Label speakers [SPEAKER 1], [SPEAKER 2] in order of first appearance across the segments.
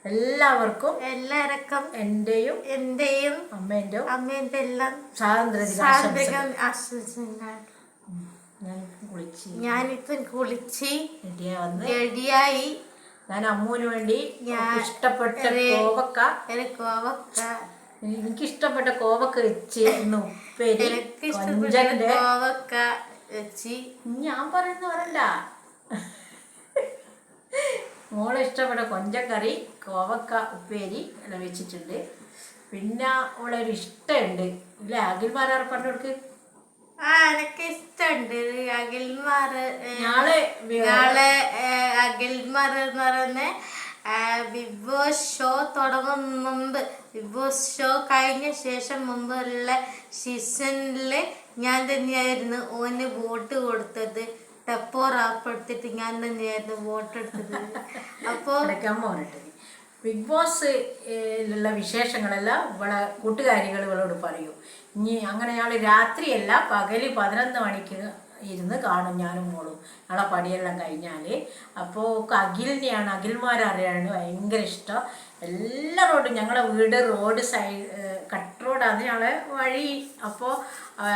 [SPEAKER 1] എല്ലാവർക്കും എന്റെയും അമ്മേന്റെ എല്ലാം സ്വാതന്ത്ര്യം ആശംസിക്കുന്നു. ഞാനിപ്പം കുളിച്ച് റെഡിയായി.
[SPEAKER 2] ഞാൻ അമ്മൂന് വേണ്ടി ഇഷ്ടപ്പെട്ട കോവക്ക എനിക്കിഷ്ടപ്പെട്ട കോവക്ക വെച്ച് ഉപ്പേരി
[SPEAKER 1] കോവക്ക വെച്ച്
[SPEAKER 2] ഞാൻ പറയുന്ന പറയണ്ട. മോളെ ഇഷ്ടപ്പെട്ട കൊഞ്ചക്കറി കോവക്ക ഉപ്പേരി എല്ലാം വെച്ചിട്ടുണ്ട്. പിന്നെ അവളൊരു ഇഷ്ടമുണ്ട് ഇല്ലേ അഖിൽമാരാർ പറഞ്ഞവർക്ക്.
[SPEAKER 1] എനിക്ക് ഇഷ്ടമുണ്ട് അഖിൽമാര്. നാളെ അഖിൽമാർ എന്ന് പറയുന്ന ബിഗ് ബോസ് ഷോ തുടങ്ങും മുമ്പ്, ബിഗ് ബോസ് ഷോ കഴിഞ്ഞ ശേഷം മുമ്പുള്ള സീസണില് ഞാൻ തന്നെയായിരുന്നു ഓന് വോട്ട് കൊടുത്തത്. ടെപ്പോ റാപ്പെടുത്തിട്ട് ഞാൻ തന്നെയായിരുന്നു വോട്ട് എടുത്തത്. അപ്പോൾ
[SPEAKER 2] ബിഗ് ബോസിലുള്ള വിശേഷങ്ങളെല്ലാം ഇവിടെ കൂട്ടുകാരികൾ ഇവളോട് പറയൂ. ഇനി അങ്ങനെ ഞങ്ങൾ രാത്രിയല്ല പകല് 11 മണിക്ക് ഇരുന്ന് കാണും ഞാനും മോളും. ഞങ്ങളെ പടിയെല്ലാം കഴിഞ്ഞാൽ. അപ്പോൾ അഖിലിനെയാണ് അഖിൽമാരറിയാണ് ഭയങ്കര ഇഷ്ടം. എല്ലാ റോഡും ഞങ്ങളെ വീട് റോഡ് സൈഡ് കട്ട് റോഡാണ് ഞങ്ങളെ വഴി. അപ്പോൾ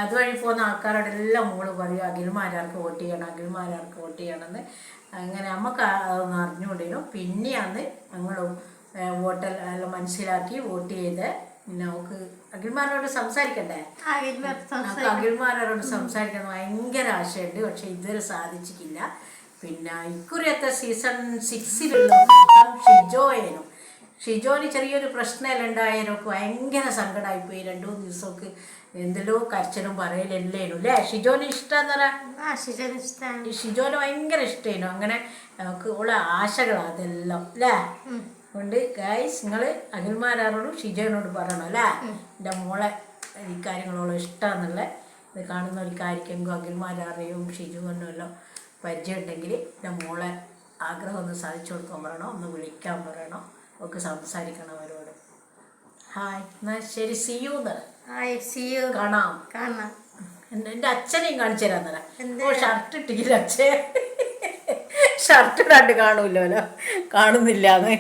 [SPEAKER 2] അതുവഴി പോകുന്ന ആൾക്കാരോടെല്ലാം മോള് പറയും അഖിൽമാരാർക്ക് വോട്ട് ചെയ്യണം, അഖിൽമാരാർക്ക് വോട്ട് ചെയ്യണമെന്ന്. അങ്ങനെ നമുക്ക് അതൊന്നും അറിഞ്ഞുകൊണ്ടിരുന്നു. പിന്നെയാണ് ഞങ്ങളും വോട്ടെല്ലാം മനസ്സിലാക്കി വോട്ട് ചെയ്ത്. പിന്നെ നമുക്ക് അഖിൽമാരോട് സംസാരിക്കണ്ടേ? നമുക്ക് അഖിൽമാരോട് സംസാരിക്കാൻ ഭയങ്കര ആശയമുണ്ട്. പക്ഷെ ഇതുവരെ സാധിച്ചിട്ടില്ല. പിന്നെ ഇക്കുറിയത്തെ സീസൺ 6 ഷിജോന് ചെറിയൊരു പ്രശ്നമെല്ലാം ഉണ്ടായാലും ഭയങ്കര സങ്കടമായിപ്പോയി. 2-3 ദിവസമൊക്കെ എന്തെല്ലോ കരച്ചിലും പറയലെല്ലേനു അല്ലേ? ഷിജോന് ഇഷ്ടമെന്ന് പറയാം. ഷിജോന് ഭയങ്കര ഇഷ്ടമായിരുന്നു. അങ്ങനെ നമുക്ക് ഉള്ള ആശകളാണ് അതെല്ലാം അല്ലേ? അതുകൊണ്ട് ഗൈസ് നിങ്ങൾ അഖിൽമാരോടും ഷിജോനോട് പറയണം അല്ലേ? എൻ്റെ മോളെ ഈ കാര്യങ്ങളോളം ഇഷ്ടമെന്നുള്ള ഇത് കാണുന്നവർക്കായിരിക്കും അഖിൽമാരറിയും ഷിജുവിനും എല്ലാം പരിചയം ഉണ്ടെങ്കിൽ എൻ്റെ മോളെ ആഗ്രഹം ഒന്ന് സാധിച്ചു കൊടുക്കാൻ പറയണം, ഒന്ന് വിളിക്കാൻ പറയണം, ഒക്കെ സംസാരിക്കണം അവരോട്. ഹായ് എന്നാൽ ശരി, സി യു കാണാം. എൻ്റെ അച്ഛനെയും കാണിച്ചു തരാൻ തരാം. ഷർട്ട് ഇട്ടില്ല അച്ഛൻ, ഷർട്ട് ഇടാണ്ട് കാണൂല്ലോ, കാണുന്നില്ലാന്ന്.